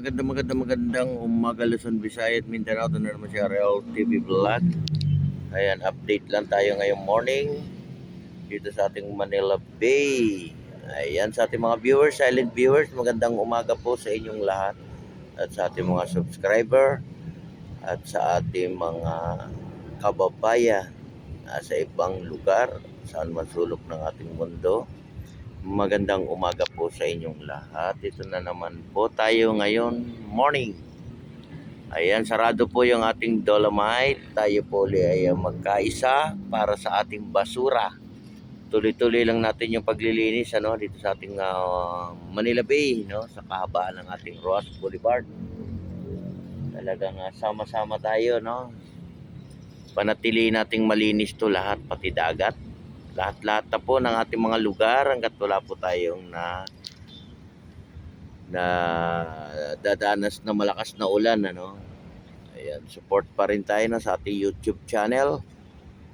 Magandang umaga Luzon, Visayas, Mindanao. Ito na naman si Ariel TV Vlog. Ayan, update lang tayo ngayong morning dito sa ating Manila Bay. Ayan, sa ating mga viewers, silent viewers, magandang umaga po sa inyong lahat. At sa ating mga subscriber at sa ating mga kababayan sa ibang lugar, saan man sulok ng ating mundo. Magandang umaga po sa inyong lahat. Ito na naman po tayo ngayon morning. Ayan, sarado po yung ating dolomite. Tayo po ay magkaisa para sa ating basura. Tuloy-tuloy lang natin yung paglilinis dito sa ating Manila Bay, sa kahabaan ng ating Roas Boulevard. Talagang sama-sama tayo, panatili nating malinis to lahat, pati dagat. Lahat-lahat na po ng ating mga lugar hanggat wala po tayong na dadanas na malakas na ulan. Ayan, support pa rin tayo sa ating YouTube channel.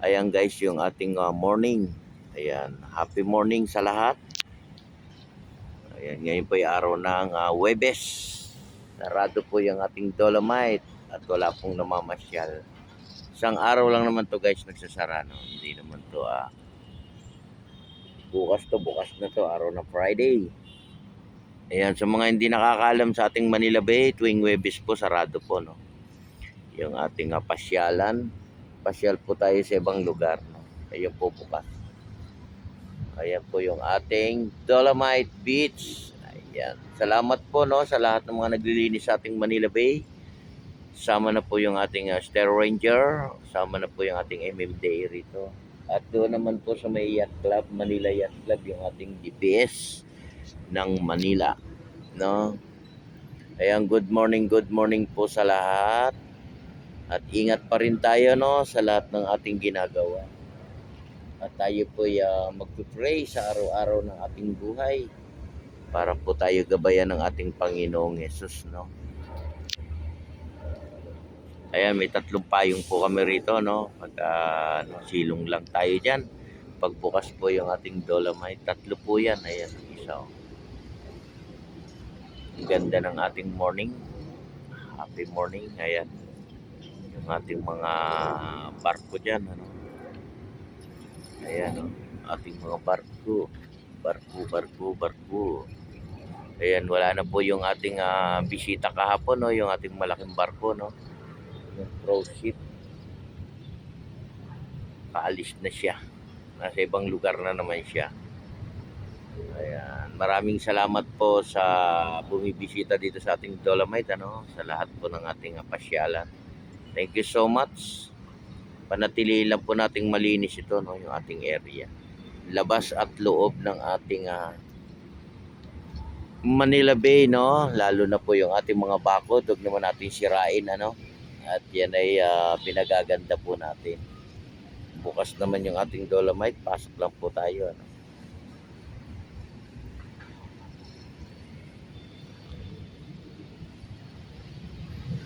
Ayan guys, yung ating morning. Ayan, happy morning sa lahat. Ayan, ngayon po yung araw ng Huwebes. Sarado po yung ating dolomite at wala pong namamasyal. Isang araw lang naman to guys nagsasara. Hindi naman to bukas na to, araw ng Friday. Ayan, sa mga hindi nakakaalam sa ating Manila Bay, tuwing Huwebes po, sarado po, yung ating pasyalan. Pasyal po tayo sa ibang lugar, Ayan po bukas. Ayan po yung ating Dolomite Beach. Ayan. Salamat po, sa lahat ng mga naglilinis sa ating Manila Bay. Sama na po yung ating Star Ranger. Sama na po yung ating MMDA rito. At doon naman po sa may Yacht Club, Manila Yacht Club, yung ating DPS ng Manila. Ayan, good morning po sa lahat. At ingat pa rin tayo sa lahat ng ating ginagawa. At tayo po mag-pray sa araw-araw ng ating buhay para po tayo gabayan ng ating Panginoong Yesus. Ayan, may 3 payong po kami rito. Pag silong lang tayo dyan. Pagbukas po yung ating dolomite, 3 po yan. Ayan, isa. Ang ganda ng ating morning. Happy morning. Ayan. Yung ating mga barko dyan. Ayan, ating mga barko. Barko. Ayan, wala na po yung ating bisita kahapon, yung ating malaking barko, yung cruise ship. Kaalis na siya. Nasa ibang lugar na naman siya. Ayan, maraming salamat po sa bumibisita dito sa ating Dolomite, sa lahat po ng ating pasyalan. Thank you so much. Panatili lang po nating malinis ito, yung ating area. Labas at loob ng ating Manila Bay, lalo na po yung ating mga bakod, huwag naman natin sirain, at yan ay pinagaganda po natin. Bukas naman yung ating dolomite, pasok lang po tayo,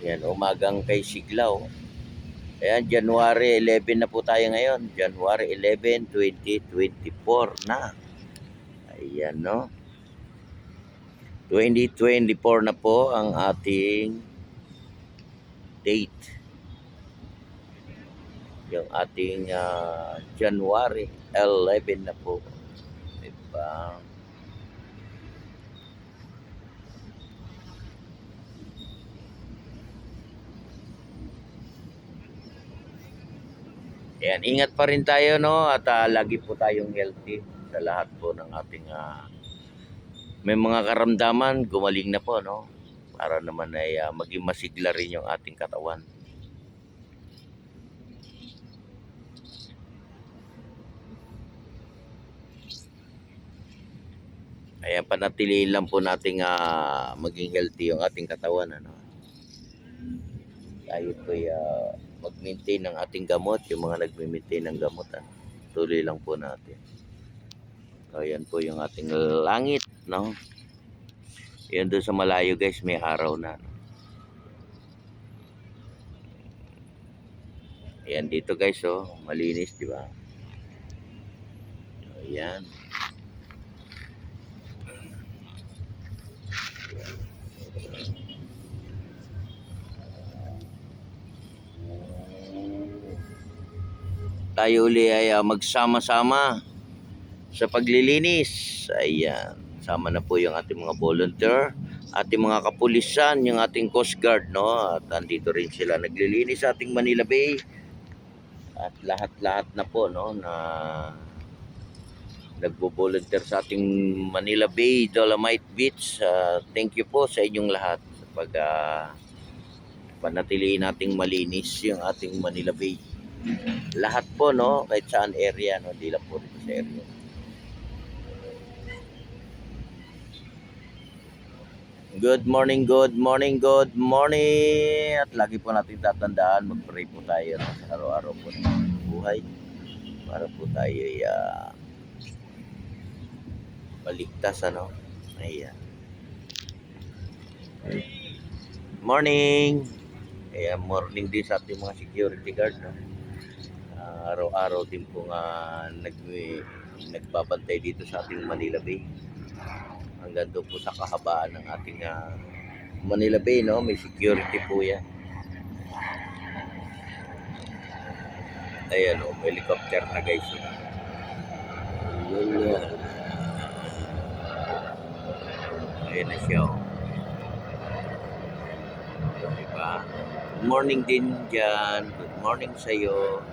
Yan, umagang kay Siglaw. Ayan, January 11 na po tayo ngayon. January 11, 2024 na. Ayan, 2024 na po ang ating date. Yung ating January 11 na po. Diba? Ayan, ingat pa rin tayo, at lagi po tayong healthy sa lahat po ng ating may mga karamdaman, gumaling na po, para naman ay maging masigla rin yung ating katawan. Ayan, panatiliin lang po nating maging healthy yung ating katawan, Tayo po mag-maintain ng ating gamot, yung mga nagme-maintain ng gamot, tuloy lang po natin. Ayan po yung ating langit, Yan doon sa malayo guys, may araw na. Ayan dito guys, malinis, di ba? Ayan. tayo uli ay magsama-sama sa paglilinis. Ayan, sama na po yung ating mga volunteer, ating mga kapulisan, yung ating Coast Guard, no? At andito rin sila naglilinis sa ating Manila Bay. At lahat-lahat na po, no, na nagbo-volunteer sa ating Manila Bay, Dolomite Beach. Thank you po sa inyong lahat sa panatiliin nating malinis yung ating Manila Bay. Lahat po, no, kahit saan area, no, di lang po dito sa area. Good morning, good morning, good morning. At lagi po natin tatandaan, mag-pray po tayo, no, sa araw-araw po ng buhay para po tayo ay maligtas, ano. Ayan. Morning. Ayan, morning din sa ating mga security guard, no. Araw-araw din po nga nagbabantay dito sa ating Manila Bay. Hanggang doon po sa kahabaan ng ating Manila Bay, no, may security po yan. Ayan, may helicopter na, guys. Ayan na siya, oh. Diba? Good morning din dyan. Good morning sa'yo.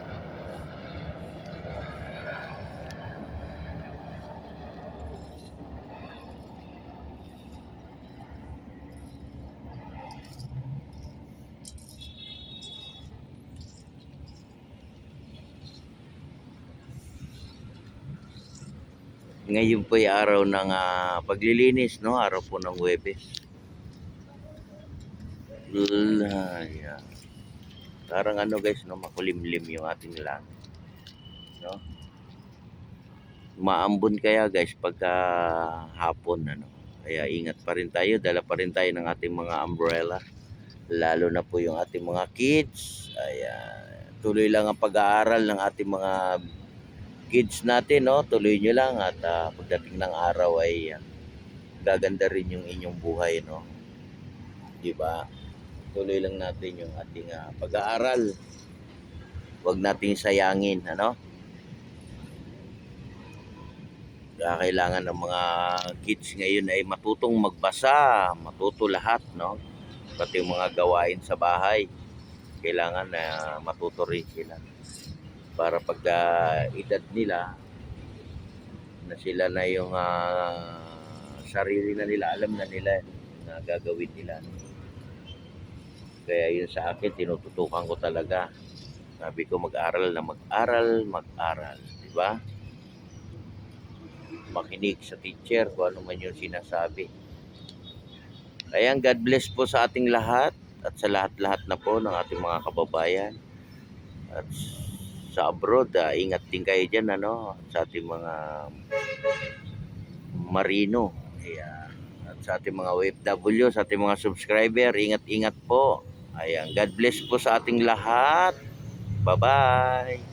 Ngayon po ay araw ng paglilinis, no? Araw po ng Huwebes. Ayan. Parang ano, guys, no? Makulimlim yung ating langit, no? Maambon kaya, guys, pagka hapon, ano? Kaya ingat pa rin tayo. Dala pa rin tayo ng ating mga umbrella. Lalo na po yung ating mga kids. Ayan. Tuloy lang ang pag-aaral ng ating mga kids natin, no? Tuloy nyo lang at pagdating ng araw ay gaganda rin yung inyong buhay, no? Di ba? Tuloy lang natin yung ating pag-aaral. Huwag nating sayangin, ano? Kailangan ng mga kids ngayon ay matutong magbasa, matuto lahat, no? Pati yung mga gawain sa bahay, kailangan na matuto rin sila. Para pag edad nila na sila na yung sarili na nila, alam na nila na gagawin nila. Kaya yun sa akin, tinututukan ko talaga. Sabi ko mag-aral na mag-aral, di ba? Makinig sa teacher kung ano man yung sinasabi. Kaya God bless po sa ating lahat at sa lahat-lahat na po ng ating mga kababayan. At sa abroad, ingat din kayo dyan, ano, sa ating mga marino. Ayan. At sa ating mga OFW, sa ating mga subscriber, ingat-ingat po. Ayan. God bless po sa ating lahat. Bye-bye.